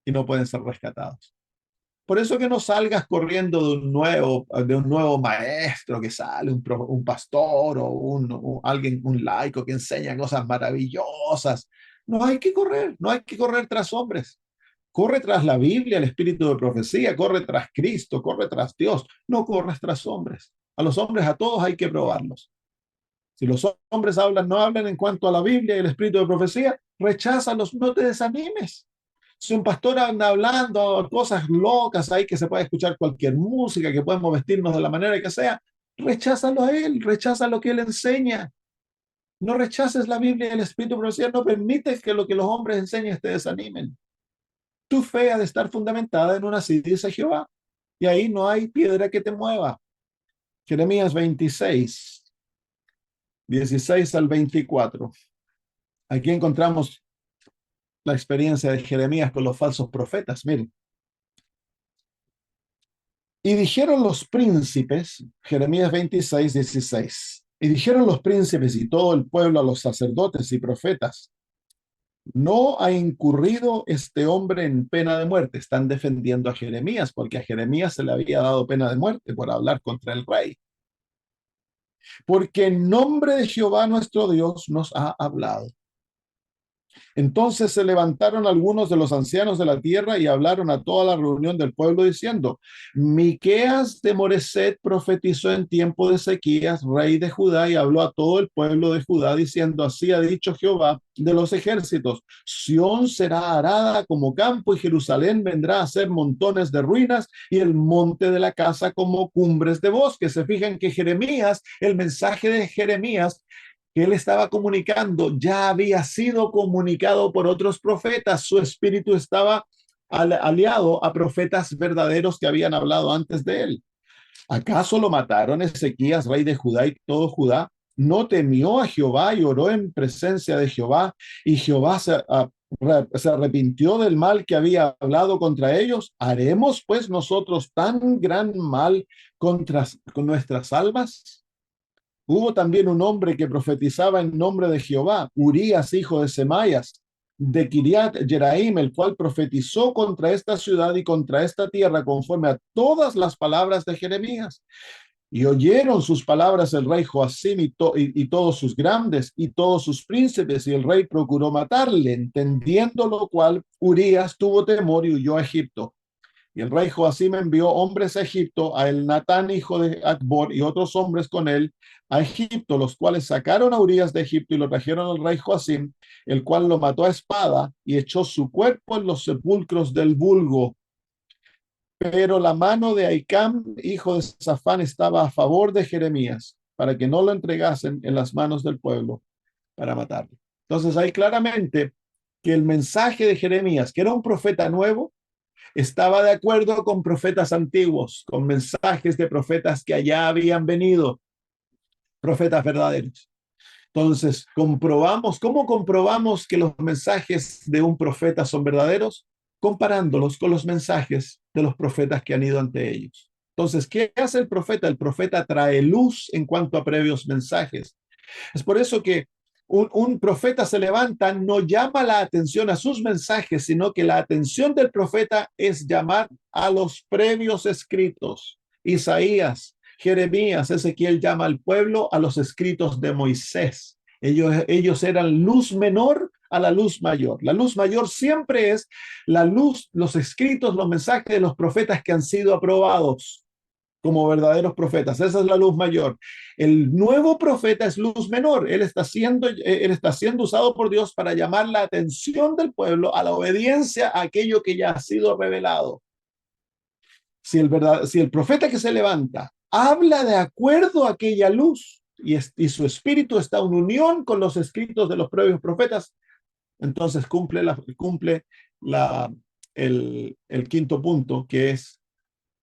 y no pueden ser rescatados. Por eso que no salgas corriendo de un nuevo maestro que sale, un pastor o alguien, un laico que enseña cosas maravillosas. No hay que correr, no hay que correr tras hombres. Corre tras la Biblia, el espíritu de profecía, corre tras Cristo, corre tras Dios, no corres tras hombres. A los hombres, a todos hay que probarlos. Si los hombres no hablan en cuanto a la Biblia y el espíritu de profecía, recházalos, no te desanimes. Si un pastor anda hablando cosas locas ahí que se puede escuchar cualquier música, que podemos vestirnos de la manera que sea, recházalo a él, rechaza lo que él enseña. No rechaces la Biblia y el espíritu de profecía, no permites que lo que los hombres enseñan te desanimen. Tu fe ha de estar fundamentada en una así dice Jehová. Y ahí no hay piedra que te mueva. Jeremías 26, 16 al 24. Aquí encontramos la experiencia de Jeremías con los falsos profetas. Miren. Y dijeron los príncipes, Jeremías 26, 16. Y dijeron los príncipes y todo el pueblo a los sacerdotes y profetas: no ha incurrido este hombre en pena de muerte. Están defendiendo a Jeremías porque a Jeremías se le había dado pena de muerte por hablar contra el rey. Porque en nombre de Jehová nuestro Dios nos ha hablado. Entonces se levantaron algunos de los ancianos de la tierra y hablaron a toda la reunión del pueblo diciendo: Miqueas de Moreset profetizó en tiempo de Ezequías, rey de Judá, y habló a todo el pueblo de Judá diciendo: Así ha dicho Jehová de los ejércitos: Sión será arada como campo y Jerusalén vendrá a ser montones de ruinas y el monte de la casa como cumbres de bosque. Se fijan que Jeremías, el mensaje de Jeremías que él estaba comunicando ya había sido comunicado por otros profetas. Su espíritu estaba aliado a profetas verdaderos que habían hablado antes de él. ¿Acaso lo mataron Ezequías, rey de Judá, y todo Judá? No temió a Jehová y oró en presencia de Jehová, y Jehová se arrepintió del mal que había hablado contra ellos. ¿Haremos pues nosotros tan gran mal con nuestras almas? Hubo también un hombre que profetizaba en nombre de Jehová, Urías, hijo de Semaías, de Kiriat Jeraim, el cual profetizó contra esta ciudad y contra esta tierra conforme a todas las palabras de Jeremías. Y oyeron sus palabras el rey Joacim y todos sus grandes y todos sus príncipes, y el rey procuró matarle, entendiendo lo cual Urías tuvo temor y huyó a Egipto. Y el rey Joacim envió hombres a Egipto, a el Natán, hijo de Acbor, y otros hombres con él a Egipto, los cuales sacaron a Urías de Egipto y lo trajeron al rey Joacim, el cual lo mató a espada y echó su cuerpo en los sepulcros del vulgo. Pero la mano de Ahicam, hijo de Safán, estaba a favor de Jeremías, para que no lo entregasen en las manos del pueblo para matarlo. Entonces, ahí claramente que el mensaje de Jeremías, que era un profeta nuevo, estaba de acuerdo con profetas antiguos, con mensajes de profetas que allá habían venido, profetas verdaderos. Entonces, ¿cómo comprobamos que los mensajes de un profeta son verdaderos? Comparándolos con los mensajes de los profetas que han ido ante ellos. Entonces, ¿qué hace el profeta? El profeta trae luz en cuanto a previos mensajes. Es por eso que un profeta se levanta, no llama la atención a sus mensajes, sino que la atención del profeta es llamar a los previos escritos. Isaías, Jeremías, Ezequiel llama al pueblo a los escritos de Moisés. Ellos eran luz menor a la luz mayor. La luz mayor siempre es la luz, los escritos, los mensajes de los profetas que han sido aprobados como verdaderos profetas. Esa es la luz mayor. El nuevo profeta es luz menor. Él está siendo usado por Dios para llamar la atención del pueblo a la obediencia a aquello que ya ha sido revelado. Si el profeta que se levanta habla de acuerdo a aquella luz y su espíritu está en unión con los escritos de los previos profetas, entonces cumple el quinto punto, que es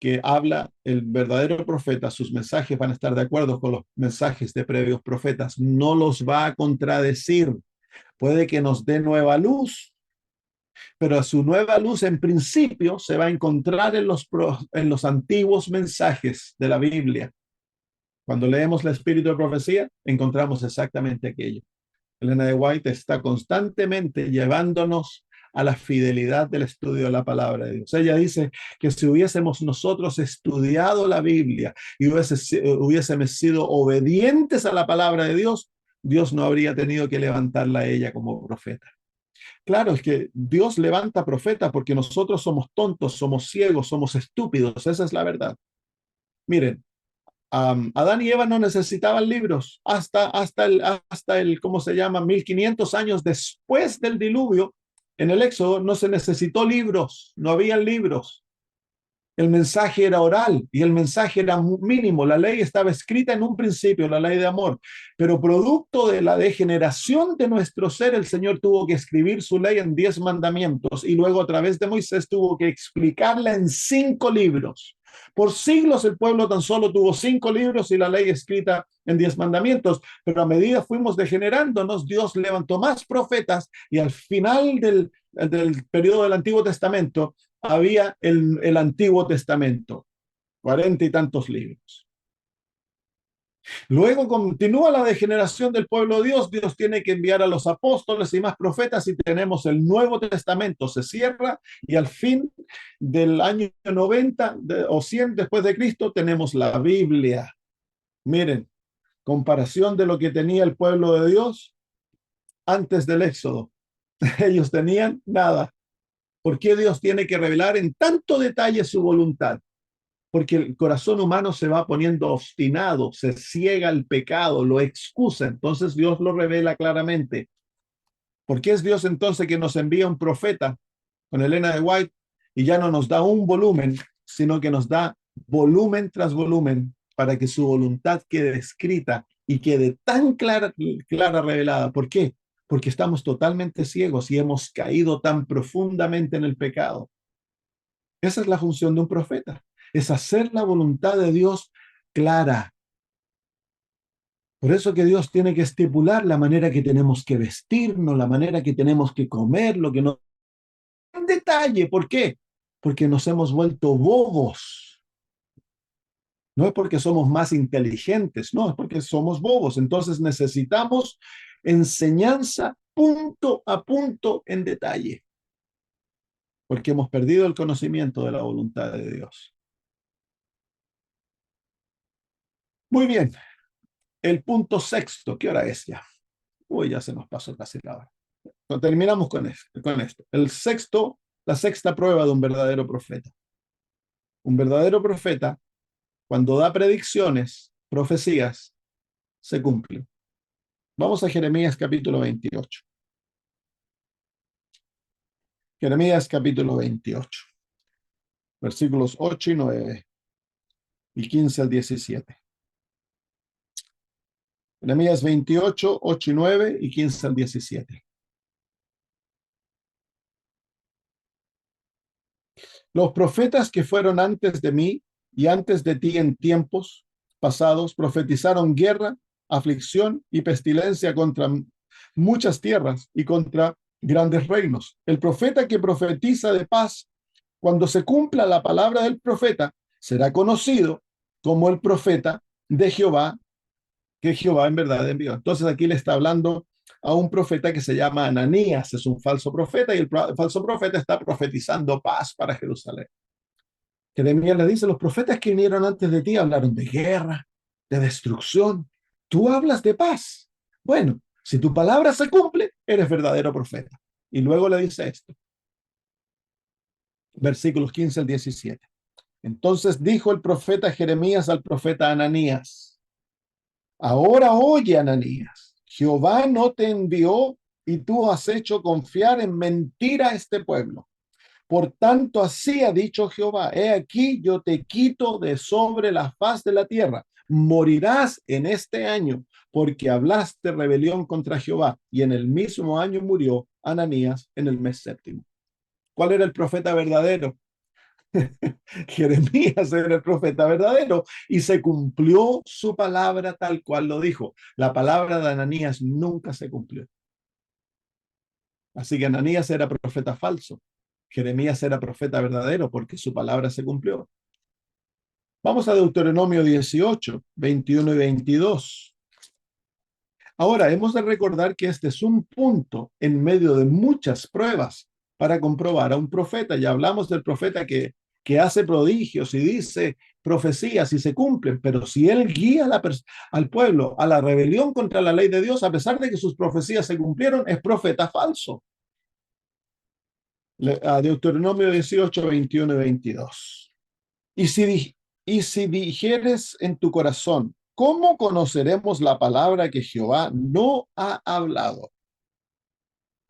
que habla el verdadero profeta. Sus mensajes van a estar de acuerdo con los mensajes de previos profetas, no los va a contradecir. Puede que nos dé nueva luz, pero a su nueva luz en principio se va a encontrar en los antiguos mensajes de la Biblia. Cuando leemos el espíritu de profecía, encontramos exactamente aquello. Elena de White está constantemente llevándonos a la fidelidad del estudio de la palabra de Dios. Ella dice que si hubiésemos nosotros estudiado la Biblia y hubiésemos sido obedientes a la palabra de Dios, Dios no habría tenido que levantarla a ella como profeta. Claro, es que Dios levanta profetas porque nosotros somos tontos, somos ciegos, somos estúpidos. Esa es la verdad. Miren, Adán y Eva no necesitaban libros hasta el, ¿cómo se llama? 1500 años después del diluvio. En el Éxodo no se necesitó libros, no habían libros. El mensaje era oral y el mensaje era mínimo. La ley estaba escrita en un principio, la ley de amor, pero producto de la degeneración de nuestro ser, el Señor tuvo que escribir su ley en 10 mandamientos y luego a través de Moisés tuvo que explicarla en 5 libros. Por siglos el pueblo tan solo tuvo 5 libros y la ley escrita en 10 mandamientos, pero a medida fuimos degenerándonos, Dios levantó más profetas y al final del periodo del Antiguo Testamento había el Antiguo Testamento, 40 y tantos libros. Luego continúa la degeneración del pueblo de Dios. Dios tiene que enviar a los apóstoles y más profetas y tenemos el Nuevo Testamento. Se cierra y al fin del año 90 o 100 después de Cristo tenemos la Biblia. Miren, comparación de lo que tenía el pueblo de Dios antes del Éxodo Ellos tenían nada. ¿Por qué Dios tiene que revelar en tanto detalle su voluntad? Porque el corazón humano se va poniendo obstinado, se ciega al pecado, lo excusa. Entonces Dios lo revela claramente. ¿Por qué es Dios entonces que nos envía un profeta con Elena de White y ya no nos da un volumen, sino que nos da volumen tras volumen para que su voluntad quede escrita y quede tan clara, clara revelada? ¿Por qué? Porque estamos totalmente ciegos y hemos caído tan profundamente en el pecado. Esa es la función de un profeta, es hacer la voluntad de Dios clara. Por eso que Dios tiene que estipular la manera que tenemos que vestirnos, la manera que tenemos que comer, lo que no. En detalle, ¿por qué? Porque nos hemos vuelto bobos. No es porque somos más inteligentes, no, es porque somos bobos. Entonces necesitamos enseñanza punto a punto en detalle, porque hemos perdido el conocimiento de la voluntad de Dios. Muy bien, el punto sexto, ¿qué hora es ya? Uy, ya se nos pasó casi la hora. Terminamos con esto. La sexta prueba de un verdadero profeta. Un verdadero profeta, cuando da predicciones, profecías, se cumple. Vamos a Jeremías capítulo 28. Jeremías capítulo 28, versículos 8 y 9 y 15 al 17. Jeremías 28, 8 y 9 y 15 al 17. Los profetas que fueron antes de mí y antes de ti en tiempos pasados profetizaron guerra, aflicción y pestilencia contra muchas tierras y contra grandes reinos. El profeta que profetiza de paz, cuando se cumpla la palabra del profeta, será conocido como el profeta de Jehová, que Jehová en verdad envió. Entonces aquí le está hablando a un profeta que se llama Ananías, es un falso profeta y el falso profeta está profetizando paz para Jerusalén. Jeremías le dice, los profetas que vinieron antes de ti hablaron de guerra, de destrucción. Tú hablas de paz. Bueno, si tu palabra se cumple, eres verdadero profeta. Y luego le dice esto, versículos 15 al 17. Entonces dijo el profeta Jeremías al profeta Ananías, ahora oye, Ananías, Jehová no te envió y tú has hecho confiar en mentira a este pueblo. Por tanto, así ha dicho Jehová, he aquí yo te quito de sobre la faz de la tierra, morirás en este año, porque hablaste rebelión contra Jehová. Y en el mismo año murió Ananías en el mes séptimo. ¿Cuál era el profeta verdadero? Jeremías era el profeta verdadero y se cumplió su palabra tal cual lo dijo. La palabra de Ananías nunca se cumplió. Así que Ananías era profeta falso. Jeremías era profeta verdadero porque su palabra se cumplió. Vamos a Deuteronomio 18, 21 y 22. Ahora, hemos de recordar que este es un punto en medio de muchas pruebas para comprobar a un profeta. Ya hablamos del profeta que hace prodigios y dice profecías y se cumplen, pero si él guía al pueblo a la rebelión contra la ley de Dios, a pesar de que sus profecías se cumplieron, es profeta falso. A Deuteronomio 18, 21 y 22. Y si dijeres en tu corazón, ¿cómo conoceremos la palabra que Jehová no ha hablado?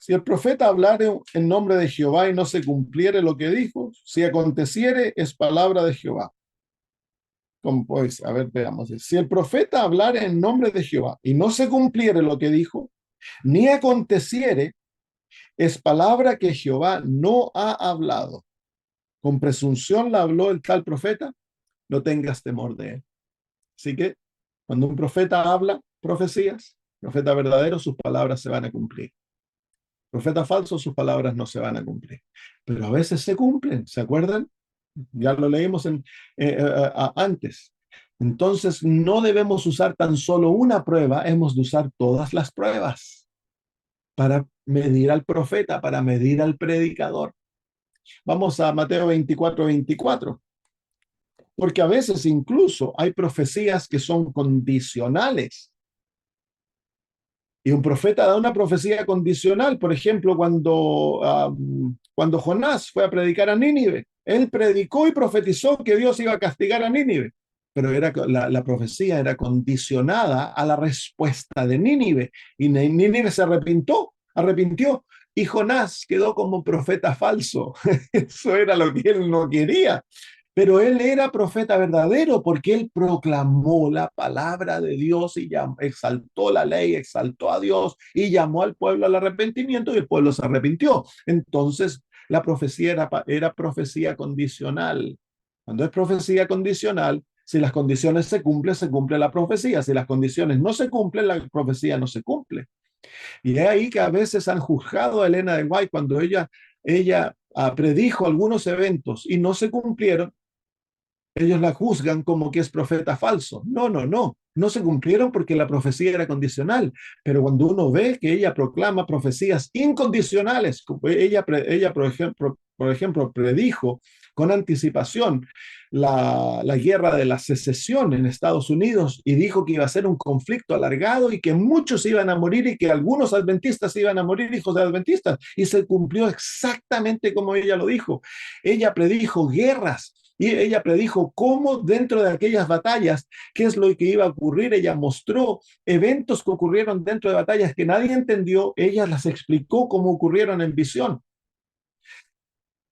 Si el profeta hablare en nombre de Jehová y no se cumpliere lo que dijo, si aconteciere, es palabra de Jehová. Como pues, a ver, veamos. Si el profeta hablare en nombre de Jehová y no se cumpliere lo que dijo, ni aconteciere, es palabra que Jehová no ha hablado. Con presunción la habló el tal profeta, no tengas temor de él. Así que cuando un profeta habla profecías, profeta verdadero, sus palabras se van a cumplir. Profeta falso, sus palabras no se van a cumplir. Pero a veces se cumplen, ¿se acuerdan? Ya lo leímos antes. Entonces no debemos usar tan solo una prueba, hemos de usar todas las pruebas para medir al profeta, para medir al predicador. Vamos a Mateo 24, 24. Porque a veces incluso hay profecías que son condicionales. Y un profeta da una profecía condicional. Por ejemplo, cuando Jonás fue a predicar a Nínive, él predicó y profetizó que Dios iba a castigar a Nínive, pero la profecía era condicionada a la respuesta de Nínive. Y Nínive se arrepintió, y Jonás quedó como profeta falso. Eso era lo que él no quería. Pero él era profeta verdadero porque él proclamó la palabra de Dios y exaltó la ley, exaltó a Dios y llamó al pueblo al arrepentimiento, y el pueblo se arrepintió. Entonces, la profecía era profecía condicional. Cuando es profecía condicional, si las condiciones se cumple la profecía. Si las condiciones no se cumplen, la profecía no se cumple. Y es ahí que a veces han juzgado a Elena de White cuando ella predijo algunos eventos y no se cumplieron. Ellos la juzgan como que es profeta falso. No, no, no. No se cumplieron porque la profecía era condicional. Pero cuando uno ve que ella proclama profecías incondicionales, como ella por ejemplo, predijo con anticipación la guerra de la secesión en Estados Unidos y dijo que iba a ser un conflicto alargado y que muchos iban a morir y que algunos adventistas iban a morir, hijos de adventistas. Y se cumplió exactamente como ella lo dijo. Ella predijo guerras. Y ella predijo cómo dentro de aquellas batallas, qué es lo que iba a ocurrir. Ella mostró eventos que ocurrieron dentro de batallas que nadie entendió. Ella las explicó cómo ocurrieron en visión.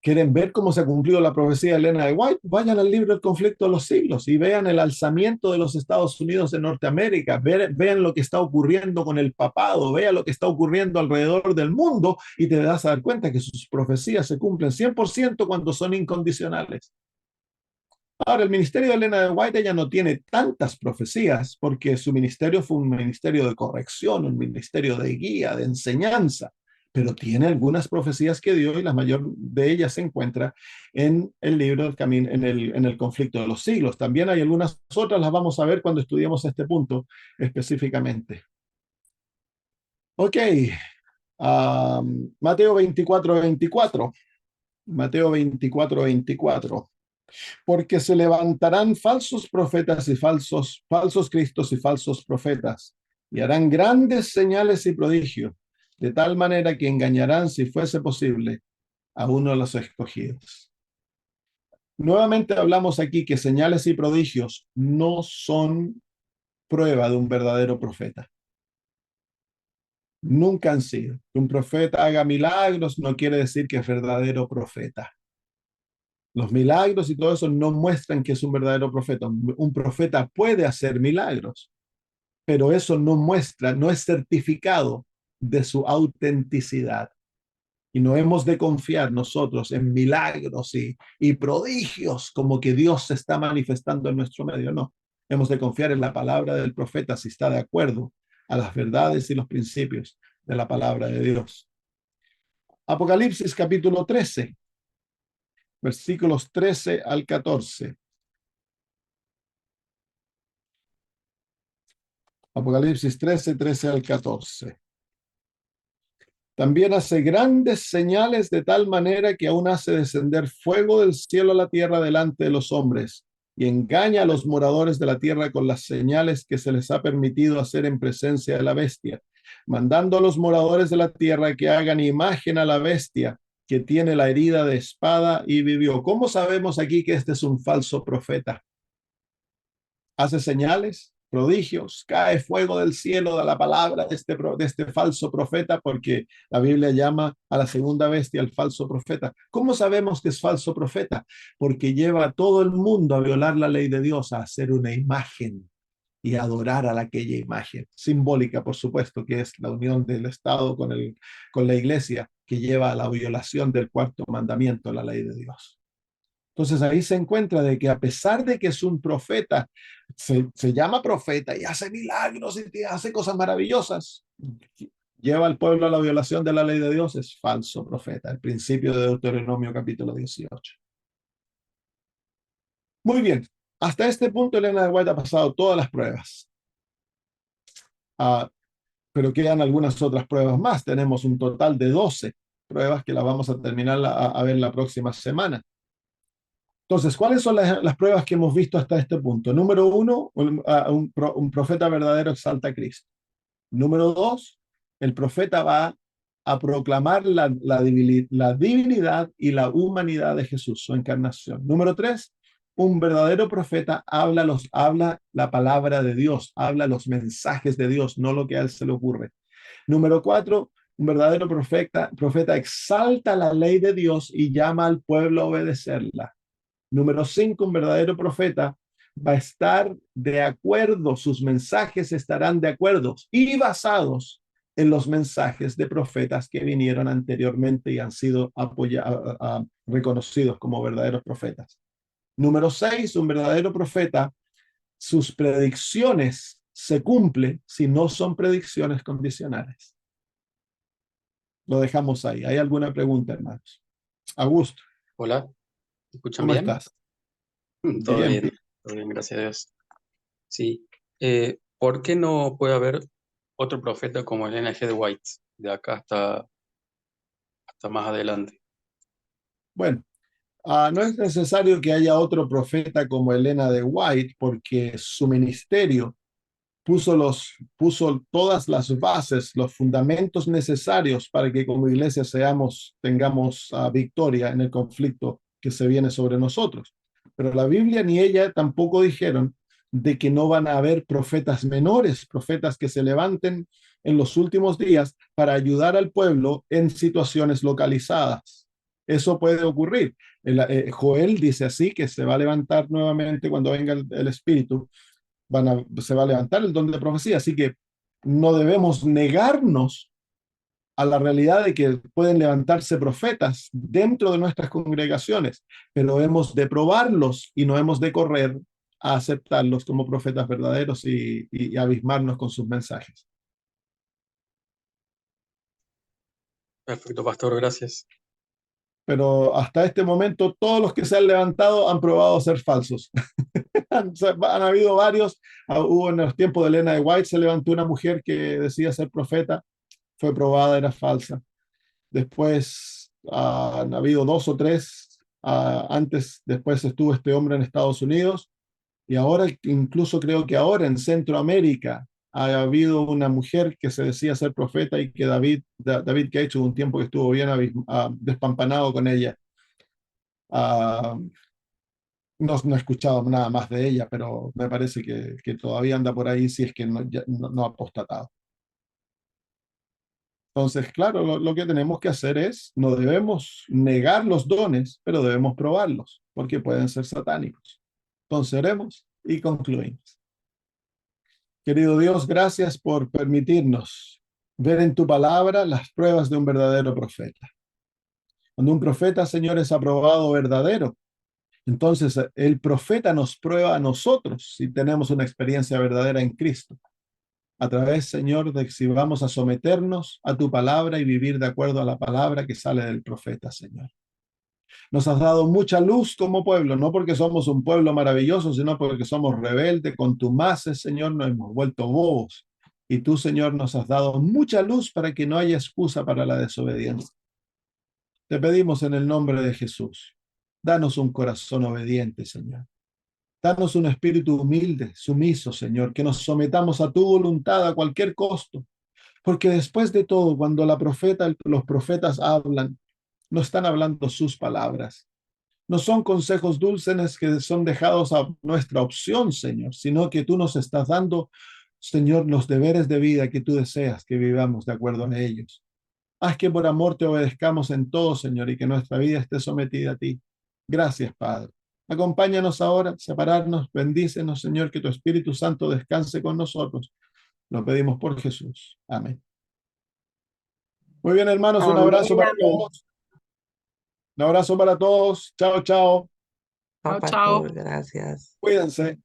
¿Quieren ver cómo se ha cumplido la profecía de Elena de White? Vayan al libro El conflicto de los siglos y vean el alzamiento de los Estados Unidos en Norteamérica. Vean lo que está ocurriendo con el papado. Vean lo que está ocurriendo alrededor del mundo y te das a dar cuenta que sus profecías se cumplen 100% cuando son incondicionales. Ahora, el ministerio de Elena de White, ella no tiene tantas profecías porque su ministerio fue un ministerio de corrección, un ministerio de guía, de enseñanza, pero tiene algunas profecías que dio y la mayor de ellas se encuentra en el libro del camino, en el conflicto de los siglos. También hay algunas otras, las vamos a ver cuando estudiemos este punto específicamente. Ok, Mateo 24:24. Mateo 24:24. Porque se levantarán falsos profetas y falsos cristos y falsos profetas, y harán grandes señales y prodigios, de tal manera que engañarán, si fuese posible, a uno de los escogidos. Nuevamente hablamos aquí que señales y prodigios no son prueba de un verdadero profeta. Nunca han sido. Que un profeta haga milagros no quiere decir que es verdadero profeta. Los milagros y todo eso no muestran que es un verdadero profeta. Un profeta puede hacer milagros, pero eso no muestra, no es certificado de su autenticidad. Y no hemos de confiar nosotros en milagros y prodigios como que Dios se está manifestando en nuestro medio. No, hemos de confiar en la palabra del profeta si está de acuerdo a las verdades y los principios de la palabra de Dios. Apocalipsis capítulo 13, versículos 13 al 14. Apocalipsis 13 al 14. También hace grandes señales de tal manera que aún hace descender fuego del cielo a la tierra delante de los hombres y engaña a los moradores de la tierra con las señales que se les ha permitido hacer en presencia de la bestia, mandando a los moradores de la tierra que hagan imagen a la bestia que tiene la herida de espada y vivió. ¿Cómo sabemos aquí que este es un falso profeta? Hace señales, prodigios, cae fuego del cielo de la palabra de este falso profeta, porque la Biblia llama a la segunda bestia el falso profeta. ¿Cómo sabemos que es falso profeta? Porque lleva a todo el mundo a violar la ley de Dios, a hacer una imagen y adorar a aquella imagen, simbólica, por supuesto, que es la unión del Estado con la iglesia, que lleva a la violación del cuarto mandamiento, la ley de Dios. Entonces ahí se encuentra de que a pesar de que es un profeta, se llama profeta y hace milagros y hace cosas maravillosas, lleva al pueblo a la violación de la ley de Dios, es falso profeta. El principio de Deuteronomio capítulo 18. Muy bien, hasta este punto Elena de White ha pasado todas las pruebas. Pero quedan algunas otras pruebas más. Tenemos un total de 12 pruebas que las vamos a terminar a ver la próxima semana. Entonces, ¿cuáles son las pruebas que hemos visto hasta este punto? Número uno, un profeta verdadero exalta a Cristo. Número dos, El profeta va a proclamar la divinidad y la humanidad de Jesús, su encarnación. Número 3, un verdadero profeta habla la palabra de Dios, habla los mensajes de Dios, no lo que a él se le ocurre. Número 4, un verdadero profeta exalta la ley de Dios y llama al pueblo a obedecerla. Número 5, un verdadero profeta va a estar de acuerdo, sus mensajes estarán de acuerdo y basados en los mensajes de profetas que vinieron anteriormente y han sido reconocidos como verdaderos profetas. Número 6, un verdadero profeta, sus predicciones se cumplen si no son predicciones condicionales. Lo dejamos ahí. ¿Hay alguna pregunta, hermanos? Augusto, Hola, ¿me escuchan ¿cómo bien? estás? Todo Bien, bien, todo bien, gracias a Dios. Sí, ¿por qué no puede haber otro profeta como Elena G. de White, de acá hasta más adelante? bueno. No es necesario que haya otro profeta como Elena de White, porque su ministerio puso todas las bases, los fundamentos necesarios para que como iglesia tengamos victoria en el conflicto que se viene sobre nosotros. Pero la Biblia ni ella tampoco dijeron de que no van a haber profetas menores, profetas que se levanten en los últimos días para ayudar al pueblo en situaciones localizadas. Eso puede ocurrir. Joel dice así, que se va a levantar nuevamente cuando venga el Espíritu, se va a levantar el don de profecía, así que no debemos negarnos a la realidad de que pueden levantarse profetas dentro de nuestras congregaciones, pero hemos de probarlos y no hemos de correr a aceptarlos como profetas verdaderos y abismarnos con sus mensajes. Perfecto, pastor, gracias. Pero hasta este momento todos los que se han levantado han probado ser falsos. Han habido varios. Hubo en los tiempos de Elena de White, se levantó una mujer que decía ser profeta, fue probada, era falsa. Después han habido dos o tres. Después estuvo este hombre en Estados Unidos y ahora, incluso creo que ahora en Centroamérica ha habido una mujer que se decía ser profeta y que David Cage hubo un tiempo que estuvo bien despampanado con ella. Ah, no he escuchado nada más de ella, pero me parece que todavía anda por ahí si es que no ha apostatado. Entonces, claro, lo que tenemos que hacer es, no debemos negar los dones, pero debemos probarlos, porque pueden ser satánicos. Entonces, oremos y concluimos. Querido Dios, gracias por permitirnos ver en tu palabra las pruebas de un verdadero profeta. Cuando un profeta, Señor, es aprobado verdadero, entonces el profeta nos prueba a nosotros si tenemos una experiencia verdadera en Cristo. A través, Señor, de que si vamos a someternos a tu palabra y vivir de acuerdo a la palabra que sale del profeta, Señor. Nos has dado mucha luz como pueblo, no porque somos un pueblo maravilloso, sino porque somos rebeldes, contumaces, Señor, nos hemos vuelto bobos. Y tú, Señor, nos has dado mucha luz para que no haya excusa para la desobediencia. Te pedimos en el nombre de Jesús, danos un corazón obediente, Señor. Danos un espíritu humilde, sumiso, Señor, que nos sometamos a tu voluntad a cualquier costo. Porque después de todo, cuando los profetas hablan, no están hablando sus palabras. No son consejos dulces que son dejados a nuestra opción, Señor, sino que tú nos estás dando, Señor, los deberes de vida que tú deseas que vivamos de acuerdo a ellos. Haz que por amor te obedezcamos en todo, Señor, y que nuestra vida esté sometida a ti. Gracias, Padre. Acompáñanos ahora, separarnos, bendícenos, Señor, que tu Espíritu Santo descanse con nosotros. Lo pedimos por Jesús. Amén. Muy bien, hermanos, un Amén, abrazo para amén. todos. Un abrazo para todos. Chao, chao. Chao, Chao, chao. pastor, gracias. Cuídense.